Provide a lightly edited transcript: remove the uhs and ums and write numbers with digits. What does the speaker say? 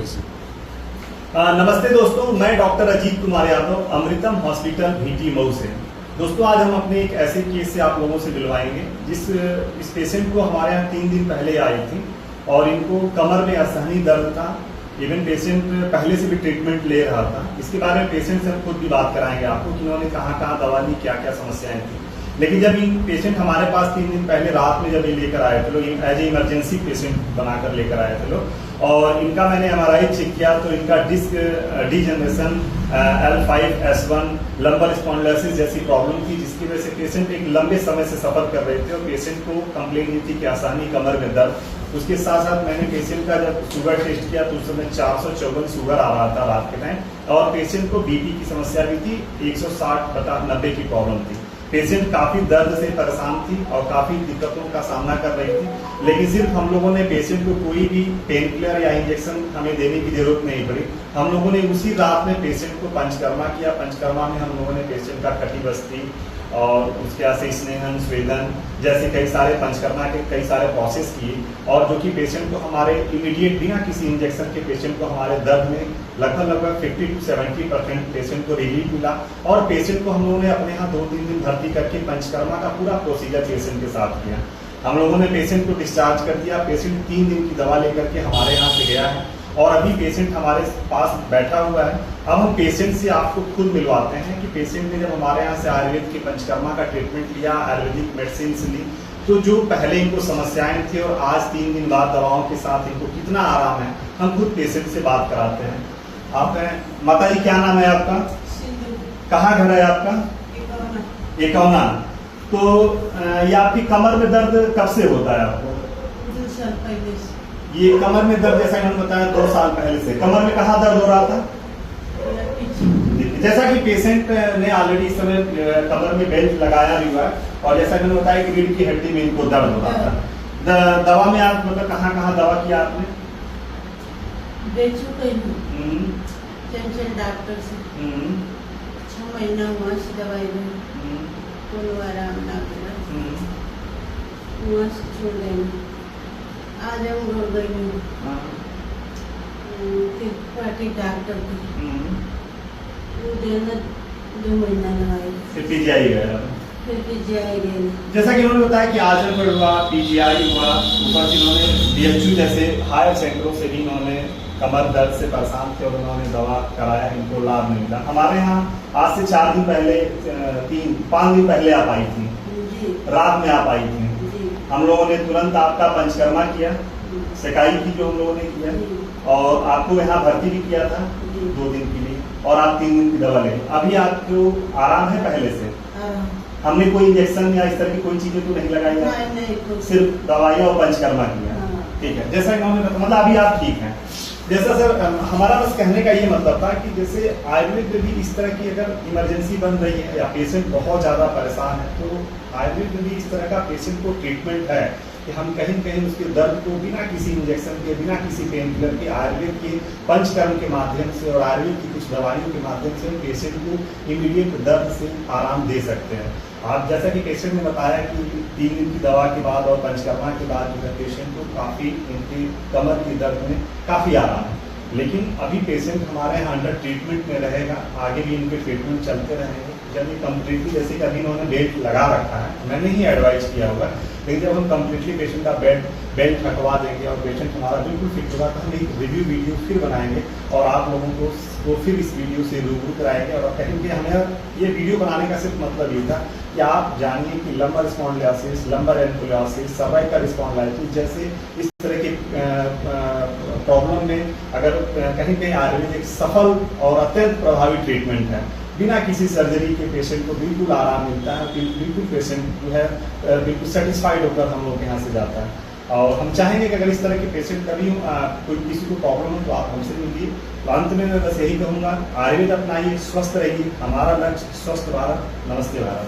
नमस्ते दोस्तों, मैं डॉक्टर अजीत कुमार यादव, अमृतम हॉस्पिटल भीटी मऊ से। दोस्तों, आज हम अपने एक ऐसे केस से आप लोगों से मिलवाएंगे इस पेशेंट को हमारे यहाँ 3 दिन पहले आई थी और इनको कमर में असहनीय दर्द था। इवन पेशेंट पहले से भी ट्रीटमेंट ले रहा था। इसके बारे में पेशेंट से हम खुद भी बात कराएंगे आपको कि उन्होंने कहाँ दवा ली, क्या क्या समस्याएं थी। लेकिन जब ये पेशेंट हमारे पास 3 दिन पहले रात में जब ये लेकर आए थे लोग, एज ए इमरजेंसी पेशेंट बनाकर लेकर आए थे लोग, और इनका मैंने MRI चेक किया तो इनका disc degeneration L5S1 lumbar spondylosis जैसी प्रॉब्लम थी, जिसकी वजह से पेशेंट एक लंबे समय से सफर कर रहे थे और पेशेंट को कंप्लेन ये थी कि आसानी कमर में दर्द। उसके साथ साथ मैंने पेशेंट का जब शुगर टेस्ट किया तो उस समय 454 शुगर आ रहा था रात के टाइम, और पेशेंट को BP की समस्या भी थी, 160/90 की प्रॉब्लम थी। पेशेंट काफ़ी दर्द से परेशान थी और काफ़ी दिक्कतों का सामना कर रही थी। लेकिन सिर्फ हम लोगों ने पेशेंट को कोई भी पेन किलर या इंजेक्शन हमें देने की जरूरत नहीं पड़ी। हम लोगों ने उसी रात में पेशेंट को पंचकर्मा किया। पंचकर्मा में हम लोगों ने पेशेंट का कटिबस्ती और उसके बाद से स्नेहन, स्वेदन जैसे कई सारे पंचकर्मा के कई सारे प्रोसेस किए, और जो कि पेशेंट को हमारे इमीडिएट बिना किसी इंजेक्शन के पेशेंट को हमारे दर्द में लगभग 50 से 70% पेशेंट को रिलीफ मिला। और पेशेंट को हम लोगों ने अपने यहाँ 2-3 दिन भर्ती करके पंचकर्मा का पूरा प्रोसीजर पेशेंट के साथ किया। हम लोगों ने पेशेंट को डिस्चार्ज कर दिया। पेशेंट 3 दिन की दवा लेकर के हमारे यहाँ से गया है और अभी पेशेंट हमारे पास बैठा हुआ है। अब हम पेशेंट से आपको खुद मिलवाते हैं कि पेशेंट ने जब हमारे यहाँ से आयुर्वेद के पंचकर्मा का ट्रीटमेंट लिया, आयुर्वेदिक मेडिसिन ली, तो जो पहले इनको समस्याएं थी और आज 3 दिन बाद दवाओं के साथ इनको कितना आराम है, हम खुद पेशेंट से बात कराते हैं। आप माता जी, क्या नाम है आपका? कहाँ घर है आपका? एकौना। तो ये आपकी कमर में दर्द कब से होता है आपको? 2 साल पहले से। ये कमर में दर्द, जैसा इन्होंने बताया 2 साल पहले से कमर में कहाँ दर्द हो रहा था? जैसा कि पेशेंट ने ऑलरेडी इस समय कमर में बेल्ट लगाया भी हुआ है, और जैसा कि उन्होंने बताया कि रीढ़ की हड्डी में इनको दर्द हो रहा था। दवा में आप मतलब कहाँ दवा किया आपने? चंचल डॉक्टर से 6 महीना हुआ से दवाई ली, कोई आराम ना मिला, वहाँ से छोड़ गई। आज हम रोड गई पार्टी डॉक्टर की, वो देना 2 महीना दवाई, फिर PGI गया। गई। जैसा कि उन्होंने बताया कि आजमगढ़ हुआ, PGI हुआ, ऊपर से इन्होंने DHU जैसे हायर सेंटरों से भी इन्होंने कमर दर्द से परेशान थे और उन्होंने दवा कराया, इनको लाभ नहीं मिला। हमारे यहाँ आज से 4 दिन पहले 5 दिन पहले आप आई थी, रात में आप आई थी। हम लोगों ने तुरंत आपका पंचकर्मा किया, सिकाई की जो हम लोगों ने किया, और आपको यहाँ भर्ती भी किया था 2 दिन के लिए, और आप 3 दिन की दवा ले। अभी आपको आराम है पहले से? हमने कोई इंजेक्शन या इस तरह की कोई चीजें तो नहीं लगाई? नहीं, सिर्फ दवाइयाँ और पंचकर्मा किया। ठीक है, जैसा इन्होंने मतलब अभी आप ठीक हैं। जैसा सर हमारा बस कहने का ये मतलब था कि जैसे आयुर्वेद में भी इस तरह की अगर इमरजेंसी बन रही है या पेशेंट बहुत ज़्यादा परेशान है, तो आयुर्वेद में भी इस तरह का पेशेंट को ट्रीटमेंट है कि हम कहीं न कहीं उसके दर्द को बिना किसी इंजेक्शन के, बिना किसी पेन किलर के, आयुर्वेद के पंचकर्म के माध्यम से और आयुर्वेद की कुछ दवाइयों के माध्यम से पेशेंट को इमीडिएट दर्द से आराम दे सकते हैं। आप जैसा कि पेशेंट ने बताया कि 3 दिन की दवा के बाद और पंचकर्मा के बाद जो है पेशेंट को काफ़ी इनकी कमर की दर्द में काफ़ी आराम है। लेकिन अभी पेशेंट हमारे यहाँ अंडर ट्रीटमेंट में रहेगा, आगे भी इनके ट्रीटमेंट चलते रहेंगे। जब ये कम्प्लीटली, जैसे कि अभी इन्होंने बेल्ट लगा रखा है, मैंने ही एडवाइस किया होगा, लेकिन जब हम कम्प्लीटली पेशेंट का बेल्ट हटवा देंगे और पेशेंट हमारा बिल्कुल फिट होगा, तो हम एक रिव्यू वीडियो फिर बनाएंगे और आप लोगों को वो फिर इस वीडियो से रूबरू कराएंगे। और कहेंगे हमें ये वीडियो बनाने का सिर्फ मतलब ये था कि आप जानिए कि lumbar spondylosis, lumbar ankylosis, cervical spondylitis जैसे इस तरह के प्रॉब्लम में अगर कहीं आयुर्वेद एक सफल और अत्यंत प्रभावी ट्रीटमेंट है। बिना किसी सर्जरी के पेशेंट को बिल्कुल आराम मिलता है, बिल्कुल पेशेंट जो है बिल्कुल सेटिस्फाइड होकर हम लोग के यहाँ से जाता है। और हम चाहेंगे कि अगर इस तरह के पेशेंट कभी कोई किसी को प्रॉब्लम हो तो आप हमसे मिलिए। अंत में मैं बस यही कहूँगा, आयुर्वेद अपनाइए, स्वस्थ रहिए। हमारा लक्ष्य स्वस्थ भारत। नमस्ते भारत।